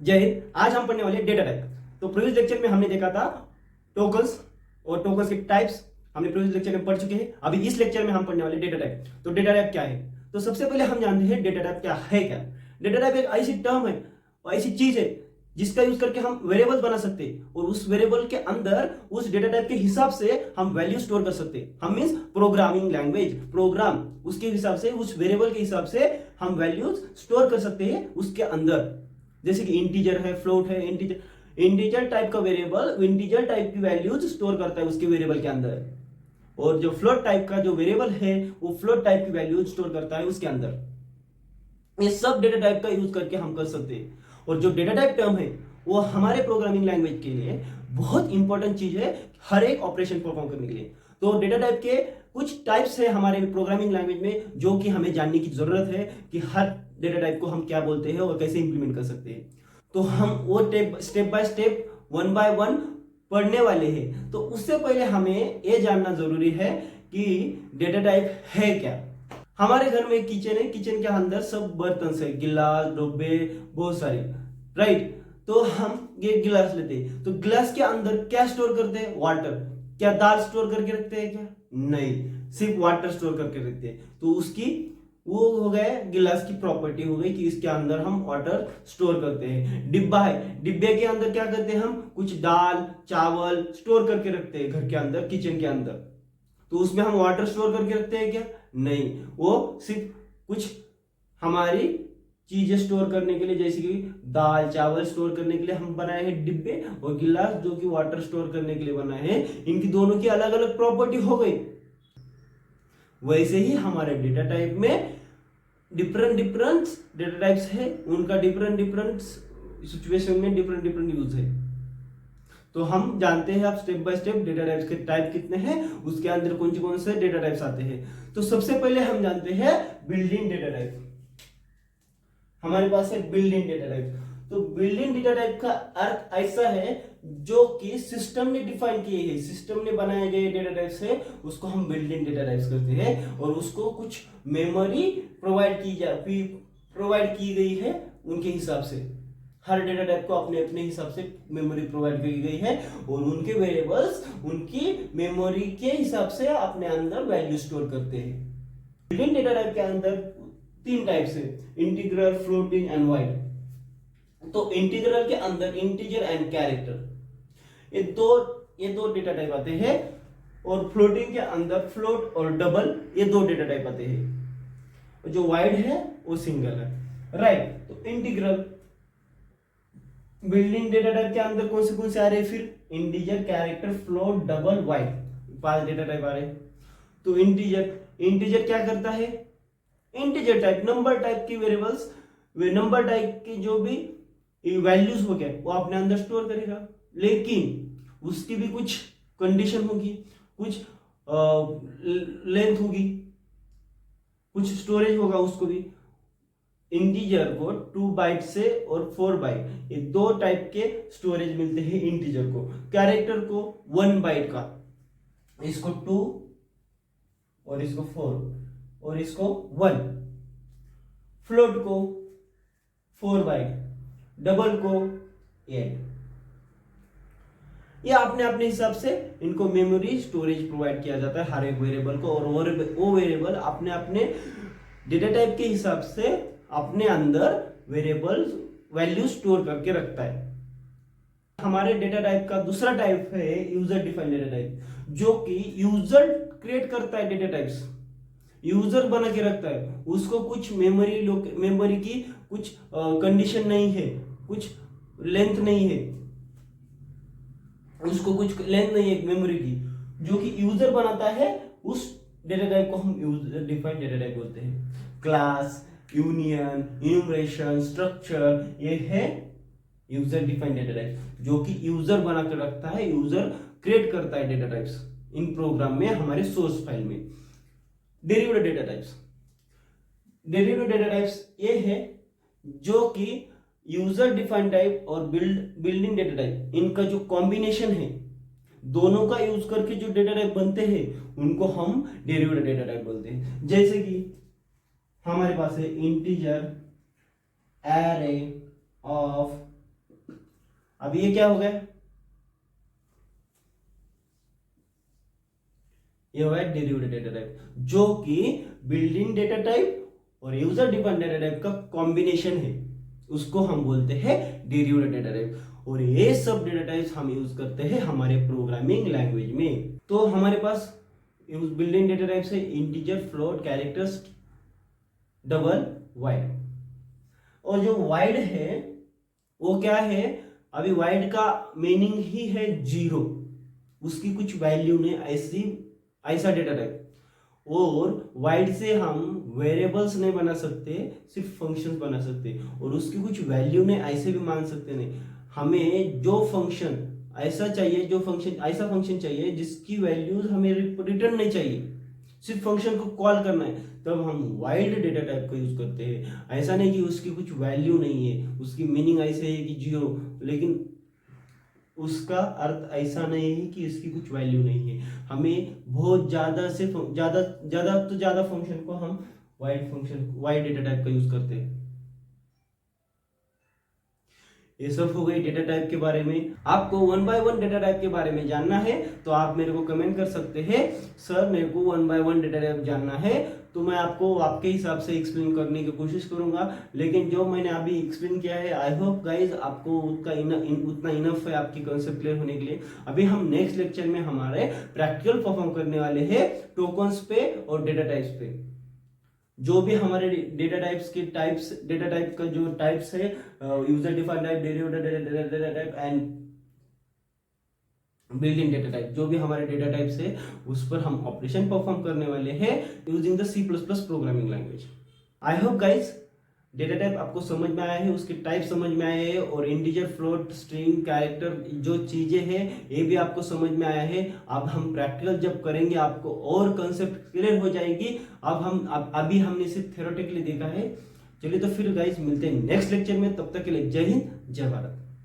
जय हिंद। आज हम पढ़ने वाले डेटा टाइप। तो प्रीवियस लेक्चर में हमने देखा था टोकन्स और टोकन्स के टाइप्स हमने प्रीवियस लेक्चर में पढ़ चुके हैं। अभी इस लेक्चर में हम पढ़ने वाले डेटा टाइप। तो डेटा टाइप क्या है? तो सबसे पहले हम जानते हैं डेटा टाइप क्या है। क्या डेटा टाइप एक ऐसी टर्म है और ऐसी चीज है जिसका यूज करके हम वेरिएबल बना सकते हैं और उस वेरिएबल के अंदर उस डेटा टाइप के हिसाब से हम वैल्यू स्टोर कर सकते हैं। हम मींस प्रोग्रामिंग लैंग्वेज प्रोग्राम उसके हिसाब से उस वेरिएबल के हिसाब से हम वैल्यूज स्टोर कर सकते हैं उसके अंदर। जैसे कि इंटीजर है, फ्लोट है। इंटीजर टाइप का वेरिएबल इंटीजर टाइप की वैल्यूज स्टोर करता है उसके वेरिएबल के अंदर, और जो फ्लोट टाइप का जो वेरिएबल है वो फ्लोट टाइप की वैल्यूज स्टोर करता है उसके अंदर। ये सब डेटा टाइप का यूज करके हम कर सकते हैं। और जो डेटा टाइप टर्म है वो हमारे प्रोग्रामिंग लैंग्वेज के लिए बहुत इंपॉर्टेंट चीज है, हर एक ऑपरेशन परफॉर्म करने के लिए। तो डेटा टाइप के कुछ टाइप्स है हमारे प्रोग्रामिंग लैंग्वेज में जो कि हमें जानने की जरूरत है कि हर डेटा टाइप को हम क्या बोलते हैं और कैसे इंप्लीमेंट कर सकते हैं। तो हम वो step by step one by one पढ़ने वाले हैं। तो उससे पहले हमें यह जानना जरूरी है कि डेटा टाइप है क्या। हमारे घर में किचन है, किचन के अंदर सब बर्तन है, गिलास डब्बे बहुत सारे, राइट। तो हम ये गिलास लेते हैं, तो गिलास के अंदर क्या स्टोर करते हैं? वाटर। क्या दाल स्टोर करके रखते हैं? क्या नहीं, सिर्फ वाटर स्टोर करके रखते हैं। तो उसकी वो हो गया गिलास की प्रॉपर्टी हो गई कि इसके अंदर हम वाटर स्टोर करते हैं। डिब्बा है, डिब्बे के अंदर क्या करते हैं? हम कुछ दाल चावल स्टोर करके रखते हैं घर के अंदर, किचन के अंदर। तो उसमें हम वाटर स्टोर करके रखते हैं क्या? नहीं, वो सिर्फ कुछ हमारी चीजें स्टोर करने के लिए, जैसे कि दाल चावल स्टोर करने के लिए हम बनाए हैं डिब्बे, और गिलास जो कि वाटर स्टोर करने के लिए बनाए हैं। इनकी दोनों की अलग अलग प्रॉपर्टी हो गई। वैसे ही हमारे डेटा टाइप में डिफरेंट डिफरेंट डेटा टाइप्स है, उनका डिफरेंट डिफरेंट सिचुएशन में डिफरेंट डिफरेंट यूज है। तो हम जानते हैं अब step by step data types के टाइप कितने हैं, उसके अंदर कौन से डेटा टाइप्स आते हैं। तो सबसे पहले हम जानते हैं बिल्डिंग डेटा टाइप। हमारे पास है बिल्डिंग डेटा टाइप। तो बिल्डिंग डेटा टाइप का अर्थ ऐसा है जो कि सिस्टम ने डिफाइन किए हैं, सिस्टम ने बनाए गए डेटा टाइप्स है, उसको हम बिल्डिंग डेटा टाइप्स करते हैं। और उसको कुछ मेमोरी प्रोवाइड की गई है उनके हिसाब से। हर डेटा टाइप को अपने अपने हिसाब से मेमोरी प्रोवाइड की गई है और उनके वेरिएबल्स उनकी मेमोरी के हिसाब से अपने अंदर वैल्यू स्टोर करते हैं। बिल्डिंग डेटा टाइप के अंदर तीन टाइप्स है, इंटीग्रल फ्लोटिंग एंड वाइड। तो इंटीग्रल के अंदर इंटीजर एंड कैरेक्टर, ये दो डेटा टाइप आते हैं। और फ्लोटिंग के अंदर फ्लोट और डबल, ये दो डेटा टाइप आते हैं। जो वाइड है वो सिंगल है, राइट। तो इंटीग्रल बिल्डिंग डेटा टाइप के अंदर कौन से आ रहे हैं? फिर integer character float double wide, पांच डेटा टाइप आ रहे हैं। तो इंटीजर क्या करता है? इंटीजर टाइप नंबर टाइप की वेरिएबल्स, वे नंबर टाइप की जो भी वैल्यूज हो गए वो अपने अंदर स्टोर करेगा, लेकिन उसकी भी कुछ कंडीशन होगी, कुछ लेंथ होगी, कुछ स्टोरेज होगा उसको भी। इंटीजर को 2 बाइट से और 4 बाइट, ये दो टाइप के स्टोरेज मिलते हैं इंटीजर को। कैरेक्टर को 1 बाइट का, इसको 2 और इसको 4 और इसको 1। फ्लोट को 4 बाइट, डबल को 8। ये अपने अपने हिसाब से इनको मेमोरी स्टोरेज प्रोवाइड किया जाता है हर एक वेरिएबल को, और वो वेरिएबल अपने अपने डेटा टाइप के हिसाब से अपने अंदर वेरिएबल वैल्यू स्टोर करके रखता है। हमारे डेटा टाइप का दूसरा टाइप है यूजर डिफाइंड डेटा टाइप, जो कि यूजर क्रिएट करता है डेटा टाइप्स, यूजर बना के रखता है उसको। कुछ मेमोरी की कुछ कंडीशन नहीं है, कुछ लेंथ नहीं है, उसको कुछ लेंथ नहीं है मेमोरी की, जो कि यूजर बनाता है। उस डेटा टाइप को हम यूजर डिफाइंड डेटा टाइप बोलते हैं। क्लास, यूनियन, इन्यूमरेशन, स्ट्रक्चर, ये है यूजर डिफाइंड डेटा टाइप, जो कि यूजर बना कर रखता है, यूजर क्रिएट करता है डेटा टाइप्स इन प्रोग्राम में, हमारे सोर्स फाइल में। Derivative data types, derivative data types ये है जो कि यूजर डिफाइंड टाइप और बिल्डिंग डेटा टाइप, इनका जो कॉम्बिनेशन है, दोनों का यूज करके जो डेटा टाइप बनते हैं उनको हम डेरिवेटिव डेटा टाइप बोलते हैं। जैसे कि हमारे पास है इंटीजर एरे ऑफ अब ये क्या हो गया, ये हो गया डेरिवेटिव डेटा टाइप, जो कि बिल्ट-इन डेटा टाइप और यूजर डिफाइंड डेटा टाइप का कॉम्बिनेशन है, उसको हम बोलते हैं डेरिवेटिव डेटा टाइप। और ये सब डेटा टाइप्स हम यूज करते हैं हमारे प्रोग्रामिंग लैंग्वेज में। तो हमारे पास बिल्ट-इन डेटा टाइप्स है integer, float, characters, double, wide. और जो वाइड है वो क्या है, अभी वाइड का मीनिंग ही है जीरो, उसकी कुछ वैल्यू नहीं, ऐसा डेटा टाइप। और वाइड से हम वेरिएबल्स नहीं बना सकते, सिर्फ फंक्शंस बना सकते, और उसकी कुछ वैल्यू नहीं ऐसे भी मान सकते नहीं। हमें जो फंक्शन ऐसा चाहिए, जो फंक्शन ऐसा फंक्शन चाहिए जिसकी वैल्यूज हमें रिटर्न नहीं चाहिए, सिर्फ फंक्शन को कॉल करना है, तब हम वाइड डेटा टाइप का यूज करते हैं। ऐसा नहीं कि उसकी कुछ वैल्यू नहीं है, उसकी मीनिंग ऐसे है कि जीरो, लेकिन उसका अर्थ ऐसा नहीं है कि इसकी कुछ वैल्यू नहीं है। हमें बहुत ज्यादा से ज्यादा फंक्शन को हम वाइड डेटा टाइप का यूज करते हैं। ये सब हो गई डेटा टाइप के बारे में। आपको 1 बाय 1 डेटा टाइप के बारे में जानना है तो आप मेरे को कमेंट कर सकते हैं, सर मेरे को 1 बाय 1 डेटा टाइप जानना है, तो मैं आपको आपके हिसाब से एक्सप्लेन करने की कोशिश करूंगा। लेकिन जो मैंने अभी एक्सप्लेन किया है, आई होप गाइज आपको उतना इनफ है आपकी कॉन्सेप्ट क्लियर होने के लिए। अभी हम नेक्स्ट लेक्चर में हमारे प्रैक्टिकल परफॉर्म करने वाले हैं टोकन्स पे और डेटा टाइप्स पे। जो भी हमारे डेटा टाइप्स के डेटा टाइप का जो टाइप्स है, user defined type, derivative data type and built-in data type, जो भी हमारे डेटा टाइप्स है उस पर हम ऑपरेशन परफॉर्म करने वाले हैं using the C++ programming language. I hope guys data type आपको समझ में आया है, उसके टाइप समझ में आए हैं, और इंटीजर, फ्लोट, स्ट्रिंग, कैरेक्टर जो चीजें हैं ये भी आपको समझ में आया है। अब हम प्रैक्टिकल जब करेंगे आपको और कंसेप्ट क्लियर हो जाएगी। अभी हमने सिर्फ थ्योरेटिकली देखा है। चलिए तो फिर गाइज मिलते हैं नेक्स्ट लेक्चर में, तब तक के लिए जय हिंद, जय भारत।